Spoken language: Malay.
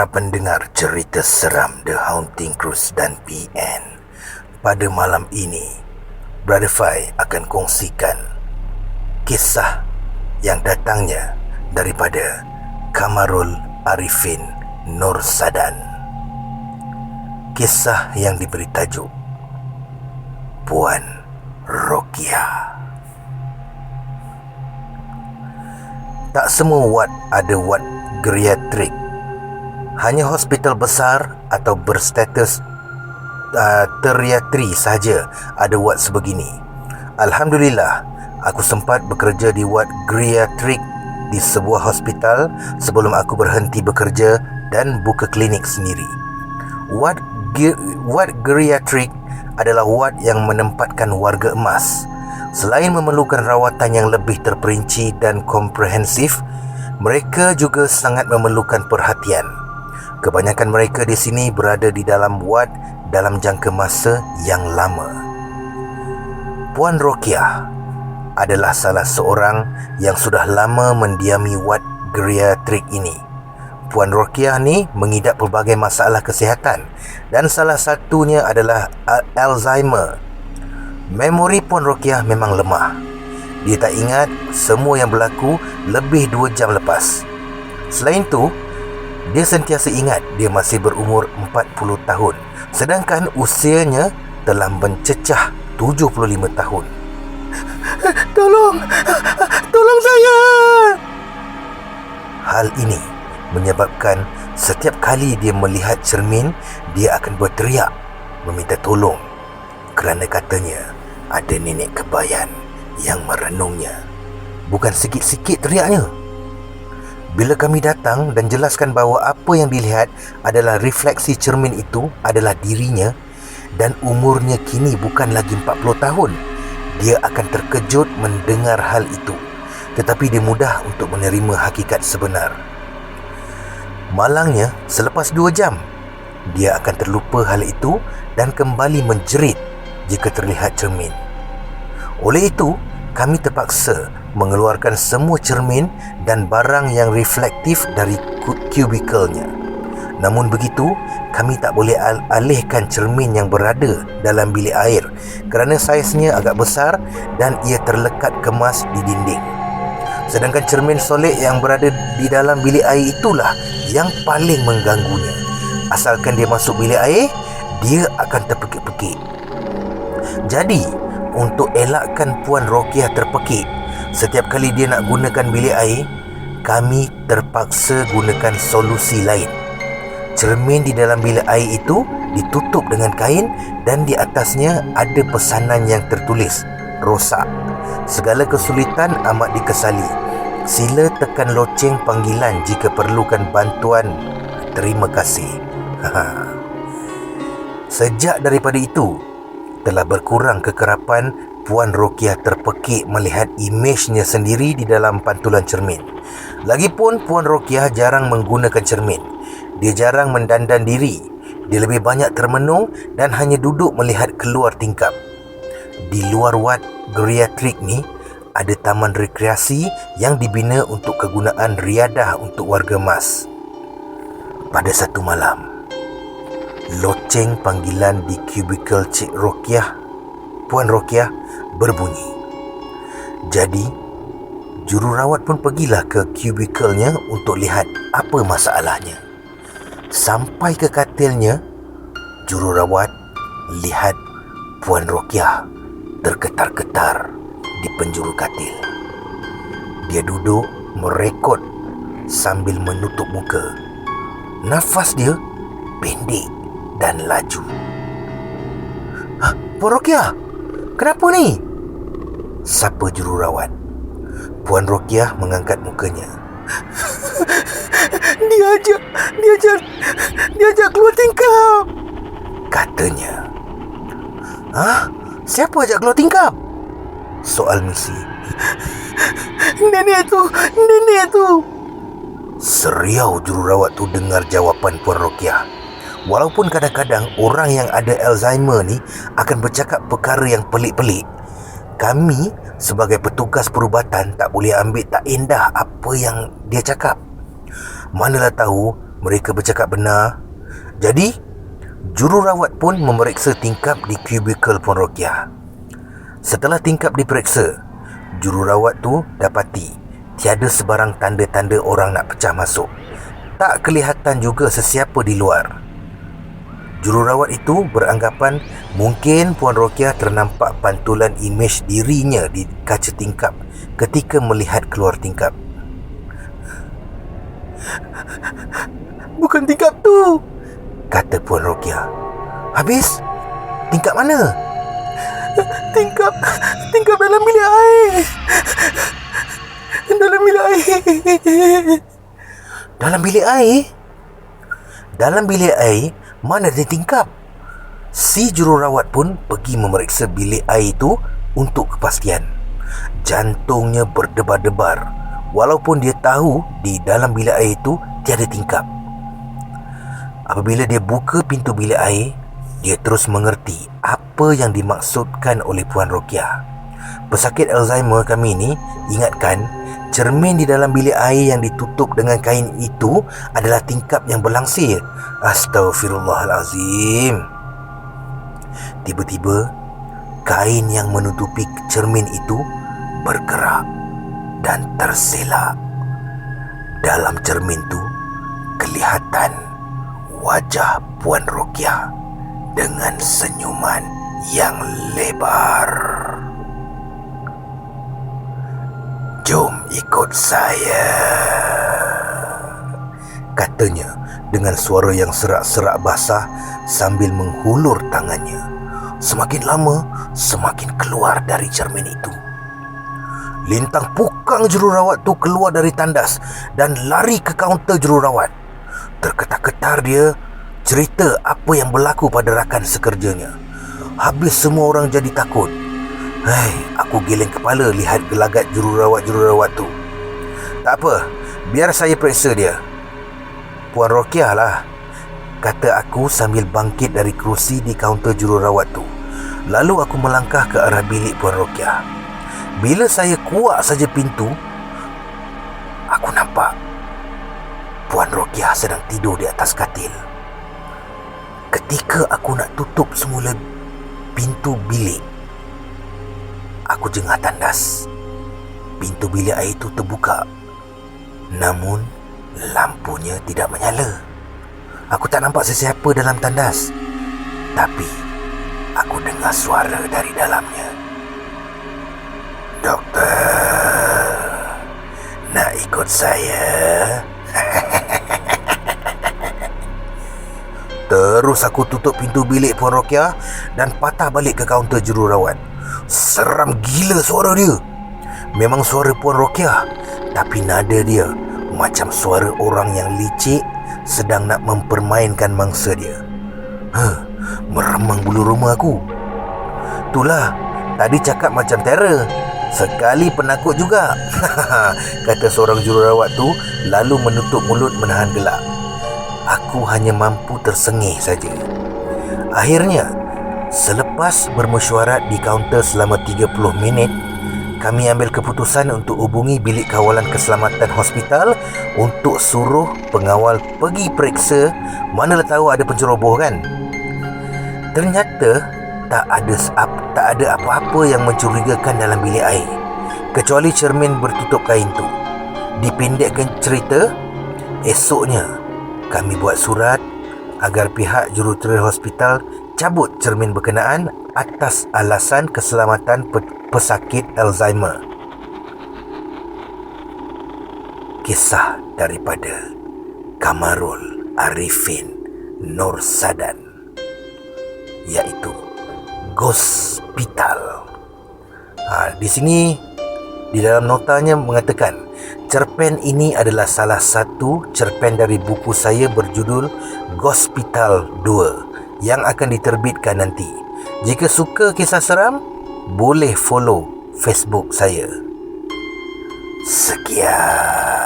pendengar cerita seram The Haunting Cruise dan PN. Pada malam ini, Brother Fai akan kongsikan kisah yang datangnya daripada Kamarul Arifin Nur Sadan. Kisah yang diberi tajuk Puan Rokia. Tak semua ward ada ward geriatrik. Hanya hospital besar atau berstatus teriatri sahaja ada ward sebegini. Alhamdulillah, aku sempat bekerja di ward geriatrik di sebuah hospital sebelum aku berhenti bekerja dan buka klinik sendiri. Ward geriatrik adalah ward yang menempatkan warga emas. Selain memerlukan rawatan yang lebih terperinci dan komprehensif, mereka juga sangat memerlukan perhatian. Kebanyakan mereka di sini berada di dalam ward dalam jangka masa yang lama. Puan Rokia adalah salah seorang yang sudah lama mendiami ward geriatrik ini. Puan Rokia ni mengidap pelbagai masalah kesihatan dan salah satunya adalah Alzheimer. Memori Puan Rokia memang lemah. Dia tak ingat semua yang berlaku lebih 2 jam lepas. Selain tu, dia sentiasa ingat dia masih berumur 40 tahun, sedangkan usianya telah mencecah 75 tahun. Tolong saya! Hal ini menyebabkan setiap kali dia melihat cermin, dia akan berteriak meminta tolong kerana katanya ada nenek kebayan yang merenungnya. Bukan sikit-sikit teriaknya. Bila kami datang dan jelaskan bahawa apa yang dilihat adalah refleksi cermin itu adalah dirinya dan umurnya kini bukan lagi 40 tahun, dia akan terkejut mendengar hal itu, tetapi dia mudah untuk menerima hakikat sebenar. Malangnya, selepas 2 jam, dia akan terlupa hal itu dan kembali menjerit jika terlihat cermin. Oleh itu, kami terpaksa mengeluarkan semua cermin dan barang yang reflektif dari kubikelnya. Namun begitu, kami tak boleh alihkan cermin yang berada dalam bilik air kerana saiznya agak besar dan ia terlekat kemas di dinding. Sedangkan cermin solid yang berada di dalam bilik air itulah yang paling mengganggunya. Asalkan dia masuk bilik air, dia akan terpekik-pekik. Jadi, untuk elakkan Puan Rokia terpekik setiap kali dia nak gunakan bilik air, kami terpaksa gunakan solusi lain. Cermin di dalam bilik air itu ditutup dengan kain dan di atasnya ada pesanan yang tertulis, rosak. Segala kesulitan amat dikesali. Sila tekan loceng panggilan jika perlukan bantuan. Terima kasih. Sejak daripada itu, telah berkurang kekerapan Puan Rokia terpekik melihat imejnya sendiri di dalam pantulan cermin. Lagipun Puan Rokia jarang menggunakan cermin. Dia jarang mendandan diri. Dia lebih banyak termenung dan hanya duduk melihat keluar tingkap. Di luar wad geriatrik ni, ada taman rekreasi yang dibina untuk kegunaan riadah untuk warga emas. Pada satu malam, loceng panggilan di kubikel Cik Rokia, Puan Rokia, berbunyi. Jadi, jururawat pun pergilah ke kubikelnya untuk lihat apa masalahnya. Sampai ke katilnya, jururawat lihat Puan Rokia tergetar-getar di penjuru katil. Dia duduk merekod sambil menutup muka. Nafas dia pendek dan laju. Puan Rokia, kenapa ni? Sapa jururawat. Puan Rokia mengangkat mukanya. Dia ajak keluar tingkap, katanya. Siapa ajak keluar tingkap? Soal misi. Nenek tu. Seriau jururawat tu dengar jawapan Puan Rokia. Walaupun kadang-kadang orang yang ada Alzheimer ni akan bercakap perkara yang pelik-pelik, kami sebagai petugas perubatan tak boleh ambil tak indah apa yang dia cakap. Manalah tahu mereka bercakap benar. Jadi, jururawat pun memeriksa tingkap di kubikel Puan Rokiah. Setelah tingkap diperiksa, jururawat tu dapati tiada sebarang tanda-tanda orang nak pecah masuk. Tak kelihatan juga sesiapa di luar. Jururawat itu beranggapan mungkin Puan Rokiah ternampak pantulan imej dirinya di kaca tingkap ketika melihat keluar tingkap. "Bukan tingkap tu," kata Puan Rokiah. "Habis? Tingkap mana?" Tingkap dalam bilik air. Dalam bilik air." Dalam bilik air? Dalam bilik air mana ada tingkap? Si jururawat pun pergi memeriksa bilik air itu untuk kepastian. Jantungnya berdebar-debar walaupun dia tahu di dalam bilik air itu tiada tingkap. Apabila dia buka pintu bilik air, dia terus mengerti apa yang dimaksudkan oleh Puan Rokiah. Pesakit Alzheimer kami ni ingatkan cermin di dalam bilik air yang ditutup dengan kain itu adalah tingkap yang berlangsir. Astaghfirullahalazim. Tiba-tiba kain yang menutupi cermin itu bergerak dan terselak. Dalam cermin tu kelihatan wajah Puan Rokiah dengan senyuman yang lebar. "Jom ikut saya," katanya dengan suara yang serak-serak basah sambil menghulur tangannya. Semakin lama, semakin keluar dari cermin itu. Lintang pukang jururawat tu keluar dari tandas dan lari ke kaunter jururawat. Terketar-ketar dia cerita apa yang berlaku pada rakan sekerjanya. Habis semua orang jadi takut. Aku geleng kepala lihat gelagat jururawat-jururawat tu. "Tak apa, biar saya periksa dia." "Puan Rokiah lah," kata aku sambil bangkit dari kerusi di kaunter jururawat tu. Lalu aku melangkah ke arah bilik Puan Rokiah. Bila saya kuak saja pintu, aku nampak Puan Rokiah sedang tidur di atas katil. Ketika aku nak tutup semula pintu bilik, aku jengah tandas. Pintu bilik air itu terbuka, namun lampunya tidak menyala. Aku tak nampak sesiapa dalam tandas, tapi aku dengar suara dari dalamnya. "Doktor, nak ikut saya?" Terus aku tutup pintu bilik Puan Rokiah dan patah balik ke kaunter jururawat. Seram gila suara dia. Memang suara Puan Rokiah, tapi nada dia macam suara orang yang licik sedang nak mempermainkan mangsa dia. Meremang bulu roma aku. "Itulah, tadi cakap macam terror, sekali penakut juga," kata seorang jururawat tu lalu menutup mulut menahan gelak. Aku hanya mampu tersengih saja. Akhirnya, selepas bermesyuarat di kaunter selama 30 minit, kami ambil keputusan untuk hubungi bilik kawalan keselamatan hospital untuk suruh pengawal pergi periksa, manalah tahu ada penceroboh kan. Ternyata tak ada apa-apa yang mencurigakan dalam bilik air, kecuali cermin bertutup kain tu. Dipendekkan cerita, esoknya kami buat surat agar pihak jurutera hospital cabut cermin berkenaan atas alasan keselamatan pesakit Alzheimer. Kisah daripada Kamarul Arifin Nur Sadan, iaitu Gospital. Di sini di dalam notanya mengatakan cerpen ini adalah salah satu cerpen dari buku saya berjudul Gospital 2 yang akan diterbitkan nanti. Jika suka kisah seram, boleh follow Facebook saya. Sekian.